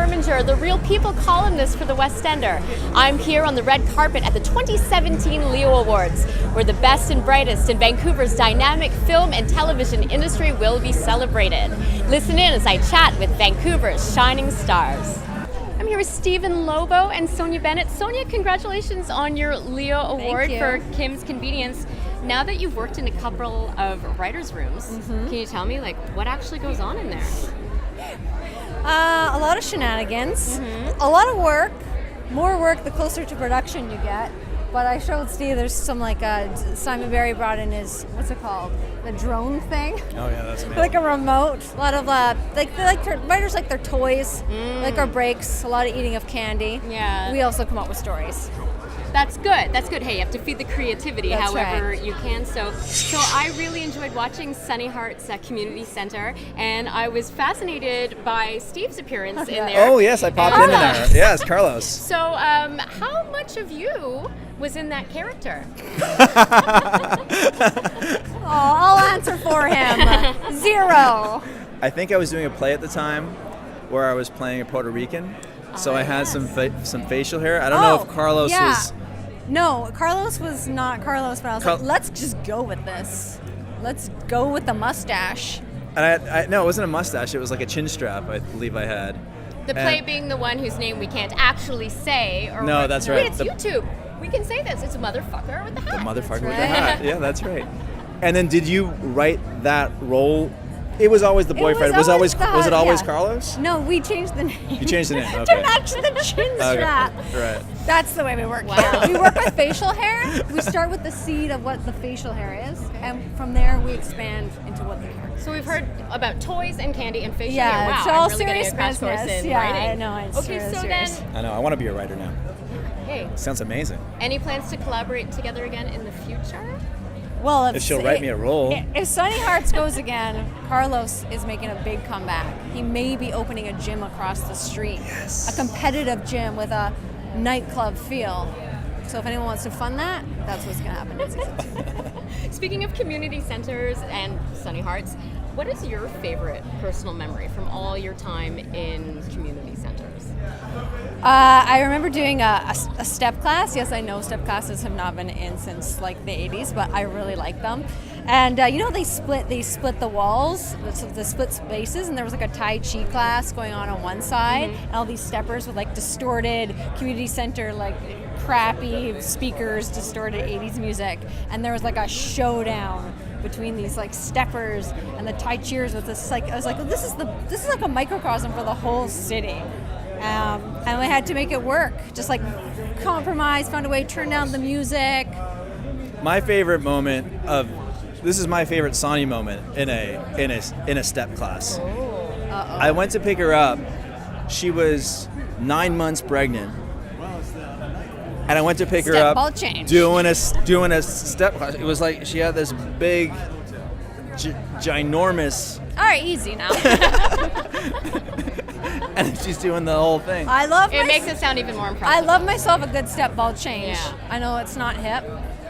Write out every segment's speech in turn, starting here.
Furminger, the Real People columnist for the West Ender. I'm here on the red carpet at the 2017 Leo Awards, where the best and brightest in Vancouver's dynamic film and television industry will be celebrated. Listen in as I chat with Vancouver's shining stars. I'm here with Stephen Lobo and Sonja Bennett. Sonja, congratulations on your Leo Award for Kim's Convenience. Now that you've worked in a couple of writers' rooms, can you tell me what actually goes on in there? A lot of shenanigans, a lot of work, more work the closer to production you get. But I showed Steve there's some Simon Barry brought in his, what's it called? The drone thing? Oh yeah, that's amazing. Like a remote. A lot of, writers like their toys, like our breaks, a lot of eating of candy. Yeah. We also come up with stories. That's good. That's good. Hey, you have to feed the creativity however you can. So I really enjoyed watching Sunnyhearts Community Center, and I was fascinated by Steve's appearance in there. Oh yes, I popped in there. Yes, Carlos. So how much of you was in that character? I'll answer for him. 0. I think I was doing a play at the time where I was playing a Puerto Rican. So I had some facial hair. I don't know if Carlos was... No, Carlos was not Carlos, but I was like, let's just go with this. Let's go with the mustache. And no, it wasn't a mustache. It was like a chin strap, I believe I had. The play being the one whose name we can't actually say. Or no, that's right. Wait, it's YouTube. We can say this. It's a motherfucker with the hat. The motherfucker with the hat. Yeah, that's right. And then did you write that role? It was always the boyfriend. Was it always Carlos? No, we changed the name. You changed the name. Okay. To match the chin strap. Right. That's the way we work. Wow. We work with facial hair. We start with the seed of what the facial hair is, and from there we expand into what the hair is. So we've heard about toys and candy and facial Yeah, hair. Wow, it's all I'm really serious getting a crash course business. in Yeah, writing. I know. It's okay, really so serious. then, I know. I want to be a writer now. hey, Sounds amazing. any plans to collaborate together again in the future? Well, If she'll write me a role. If Sunnyhearts goes again, Carlos is making a big comeback. He may be opening a gym across the street. Yes. A competitive gym with a nightclub feel. So if anyone wants to fund that, that's what's going to happen. Speaking of community centers and Sunnyhearts, what is your favorite personal memory from all your time in community centers? I remember doing a step class. Yes, I know step classes have not been in since the 80s, but I really like them. And they split the walls, the split spaces, and there was a Tai Chi class going on one side, and all these steppers with distorted community center crappy speakers, distorted 80s music, and there was a showdown between these steppers and the Tai Chiers with this I was like, this is like a microcosm for the whole city. And we had to make it work. Just compromise, found a way to turn down the music. My favorite moment this is my favorite Sonny moment in a step class. I went to pick her up. She was 9 months pregnant. And I went to pick her up ball change. doing a step class. It was like she had this big ginormous All right, easy now. and she's doing the whole thing. It makes it sound even more impressive. I love myself a good step ball change. Yeah. I know it's not hip.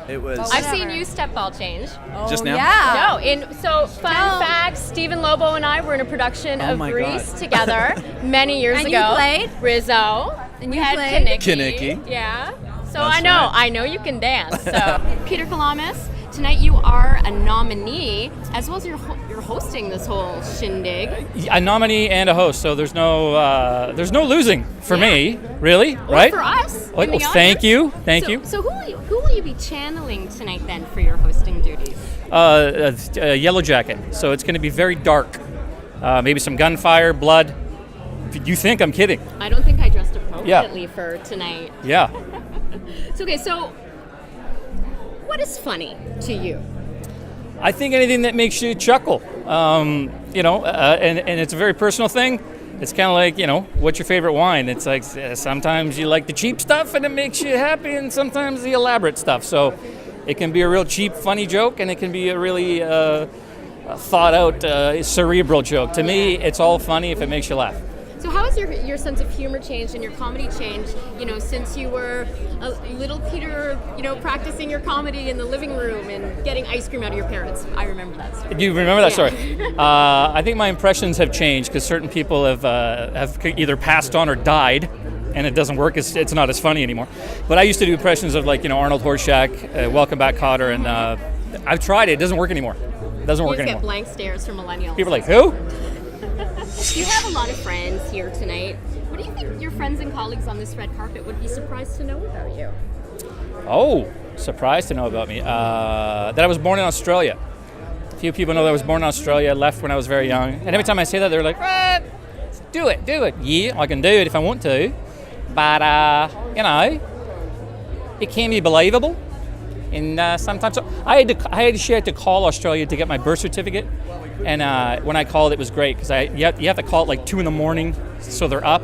It was. I've seen you step ball change. Just now? Yeah. So fun fact, Stephen Lobo and I were in a production of my Grease God. together many years And ago. you played? Rizzo. And we you had played? Kinnicky. Yeah. So That's right. I know you can dance. So Peter Kelamis, tonight you are a nominee, as well as you're hosting this whole shindig. A nominee and a host, so there's no losing for me, really, Or right? for us. Well, in the thank audience. you, thank you. So who will you be channeling tonight then for your hosting duties? Yellow Jacket, so it's going to be very dark. Maybe some gunfire, blood. You think I'm kidding? I don't think I dressed appropriately for tonight. Yeah. So what is funny to you? I think anything that makes you chuckle, and it's a very personal thing. It's kind of like, what's your favorite wine? It's like sometimes you like the cheap stuff and it makes you happy, and sometimes the elaborate stuff. So it can be a real cheap, funny joke, and it can be a really thought out, cerebral joke. To me, it's all funny if it makes you laugh. So So how has your sense of humor changed and your comedy changed, since you were a little Peter, practicing your comedy in the living room and getting ice cream out of your parents? I remember that story. Do you remember that story? I think my impressions have changed because certain people have either passed on or died, and it doesn't work. It's not as funny anymore. But I used to do impressions of Arnold Horshack, Welcome Back, Kotter, and I've tried it. It doesn't work anymore. It doesn't work You anymore. get blank stares from millennials. People are like, who? You have a lot of friends here tonight. What do you think your friends and colleagues on this red carpet would be surprised to know about you? Oh, surprised to know about me. That I was born in Australia. A few people know that I was born in Australia, left when I was very young. And every time I say that, they're like, do it. Yeah, I can do it if I want to. But, it can be believable. And sometimes I had to call Australia to get my birth certificate. And when I called, it was great because you have to call at like 2 a.m, so they're up.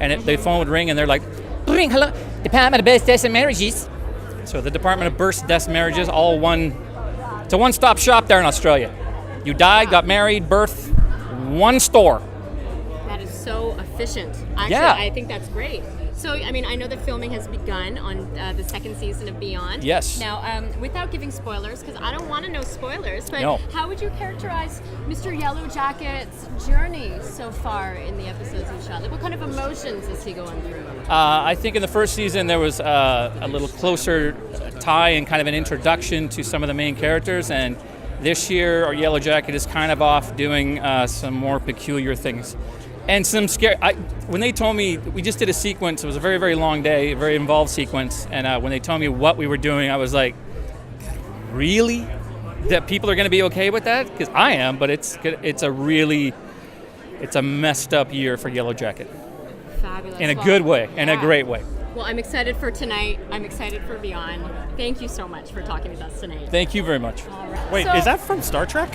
And the phone would ring, and they're like, hello, Department of Births, Deaths and Marriages. So the Department of Births, Deaths and Marriages, it's a one-stop shop there in Australia. You died, got married, birth, one store. That is so efficient. Actually, Yeah. I think that's great. So, I know that filming has begun on the second season of Beyond. Yes. Now, without giving spoilers, because I don't want to know spoilers, but No. how would you characterize Mr. Yellow Jacket's journey so far in the episodes you've shot? Like, what kind of emotions is he going through? I think in the first season there was a little closer tie and kind of an introduction to some of the main characters, and this year our Yellow Jacket is kind of off doing some more peculiar things. And some scary. When they told me, we just did a sequence. It was a very, very long day, a very involved sequence. And when they told me what we were doing, I was like, really? That people are going to be okay with that? Because I am, but it's a messed up year for Yellow Jacket. Fabulous. In a good way, in a great way. Well, I'm excited for tonight. I'm excited for Beyond. Thank you so much for talking with us tonight. Thank you very much. All right. Wait, So, is that from Star Trek?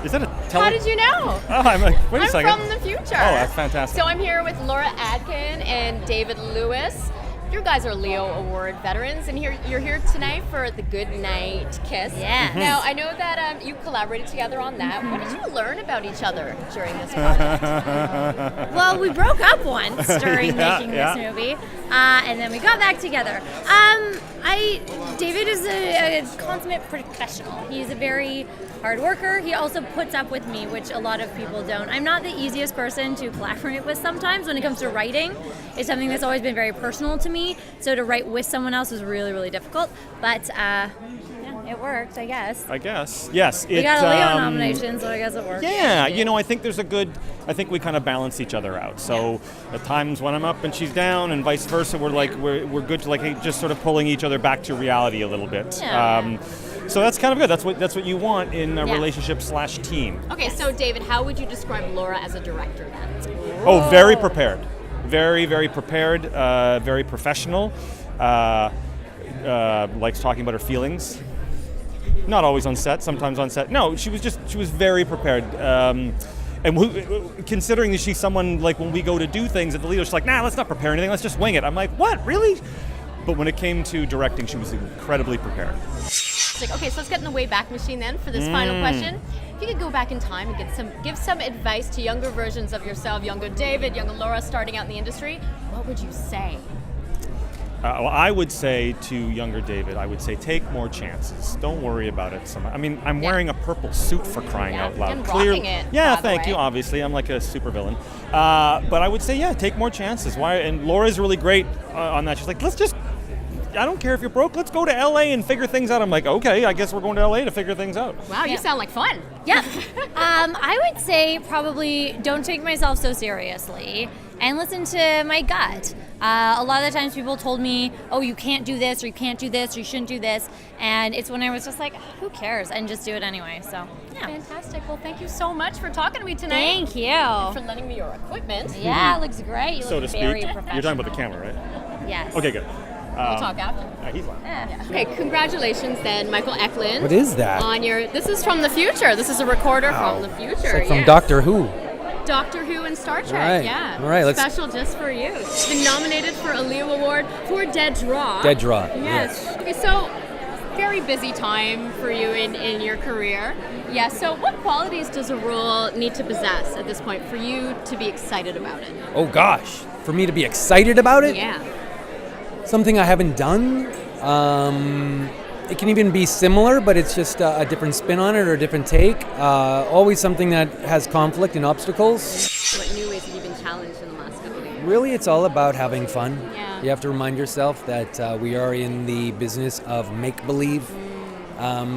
Is that a How did you know? Oh, I'm like, wait a I'm second. from the future. Oh, that's fantastic. So I'm here with Laura Adkin and David Lewis. You guys are Leo Award veterans, and you're here tonight for the Goodnight Kiss. Yeah. Now, I know that you collaborated together on that. What did you learn about each other during this project? Well, we broke up once during making yeah. this movie, and then we got back together. David is a consummate professional. He's a very hard worker. He also puts up with me, which a lot of people don't. I'm not the easiest person to collaborate with sometimes when it comes to writing. It's something that's always been very personal to me, so to write with someone else was really, really difficult. But it worked, I guess. Yes. We got a Leo nomination, so I guess it worked. Yeah, I think I think we kind of balance each other out. So at times when I'm up and she's down and vice versa, we're good to just sort of pulling each other back to reality a little bit. Yeah. So that's kind of good. That's what you want in a relationship / team. Okay, so David, how would you describe Laura as a director then? Oh, very prepared. Very, very prepared, very professional, likes talking about her feelings. Not always on set, sometimes on set. No, she was very prepared. Considering that she's someone, like, when we go to do things at the Lido, she's like, nah, let's not prepare anything, let's just wing it. I'm like, what, really? But when it came to directing, she was incredibly prepared. It's like, okay, so let's get in the Wayback Machine then for this final question. If you could go back in time and give some advice to younger versions of yourself, younger David, younger Laura starting out in the industry, what would you say? Well, I would say to younger David, I would say take more chances. Don't worry about it so much. I mean, I'm wearing a purple suit for crying out loud. And rocking it, Yeah, by the thank way. you, obviously. I'm like a supervillain. But I would say, yeah, take more chances. Why? And Laura's really great on that. She's like, I don't care if you're broke, let's go to LA and figure things out. I'm like, okay, I guess we're going to LA to figure things out. Wow, you sound like fun. Yeah. I would say probably don't take myself so seriously and listen to my gut. A lot of the times people told me, oh, you can't do this, or you can't do this, or you shouldn't do this. And it's when I was just like, who cares? And just do it anyway. So, yeah. Fantastic. Well, thank you so much for talking to me tonight. Thank you. And for lending me your equipment. Yeah, it looks great. You So look to speak. very professional. You're talking about the camera, right? Yes. Okay, good. We'll talk after. He's laughing. Okay, congratulations then, Michael Eklund. What is that? This is from the future. This is a recorder from the future. It's like from yes. Doctor Who. Doctor Who and Star Trek, Right. yeah. All right, let's- Special just for you. Been nominated for a Leo Award for Dead Draw. Dead Draw, Yes. Okay, so very busy time for you in your career. Yeah, so what qualities does a role need to possess at this point for you to be excited about it? Oh gosh, for me to be excited about it? Yeah. Something I haven't done. It can even be similar, but it's just a different spin on it or a different take. Always something that has conflict and obstacles. What new ways have you been challenged in the last couple of years? Really, it's all about having fun. Yeah. You have to remind yourself that we are in the business of make-believe.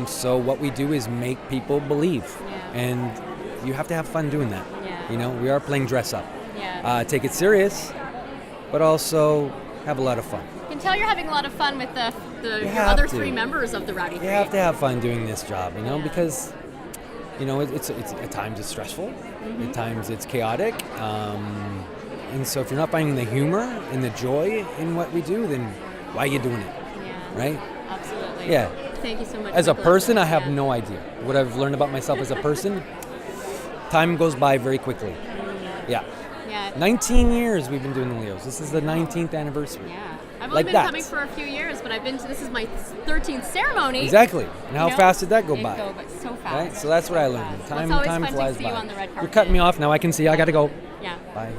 So what we do is make people believe. Yeah. And you have to have fun doing that. Yeah. You know, we are playing dress up. Yeah. Take it serious, but also have a lot of fun. I can tell you're having a lot of fun with your have other to. 3 members of the Rowdy You Three. have to have fun doing this job, you know, Yeah. because, you know, it's at times it's stressful, at times it's chaotic, and so if you're not finding the humor and the joy in what we do, then why are you doing it, Yeah. right? Absolutely. Yeah. Thank you so much. As a Michael person, I Eklund. have no idea. What I've learned about myself as a person, time goes by very quickly. Yeah. Yeah. 19 years we've been doing the Leos. This is the 19th anniversary. Yeah. I've only Like been that. coming for a few years, but this is my 13th ceremony. Exactly. And how You know? fast did that go It by? go by so fast. Right? So that's what I learned. Well, it's always Time fun to flies see by. you on the red You're carpet. cutting me off now. I can see. I got to go. Yeah. Bye.